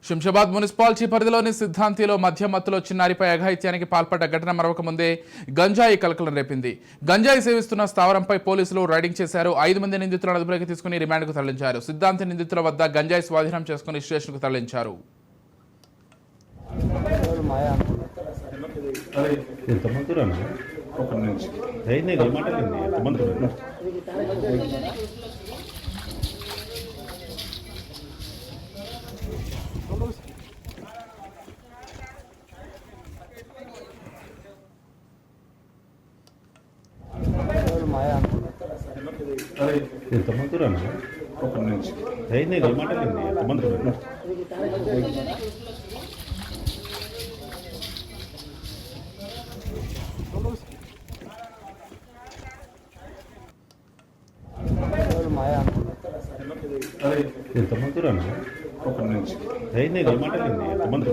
Shamshabad municipality పరిధిలోని సిద్ధాంతిలో మధ్య మత్తులో చిన్నారిపై అఘాయిత్యానికి పాల్పడ్డ ఘటన మరొక ముందే గంజాయి కలకలం రేపింది. గంజాయి సేవిస్తున్న స్థావరంపై పోలీసులు రైడింగ్ చేశారు. 5 మంది నిందితులను అదుపులోకి తీసుకుని రిమాండ్కు తరలించారు. సిద్ధాంతి నిందితుల వద్ద గంజాయి స్వాధీనం చేసుకుని స్టేషన్కు తరలించారు. ఎంతమంది ఒక నుంచి మాట్లాడింది ఎంతమంది ఎంతమంది ఒక నుంచి మాట్లాడింది ఎంతమంది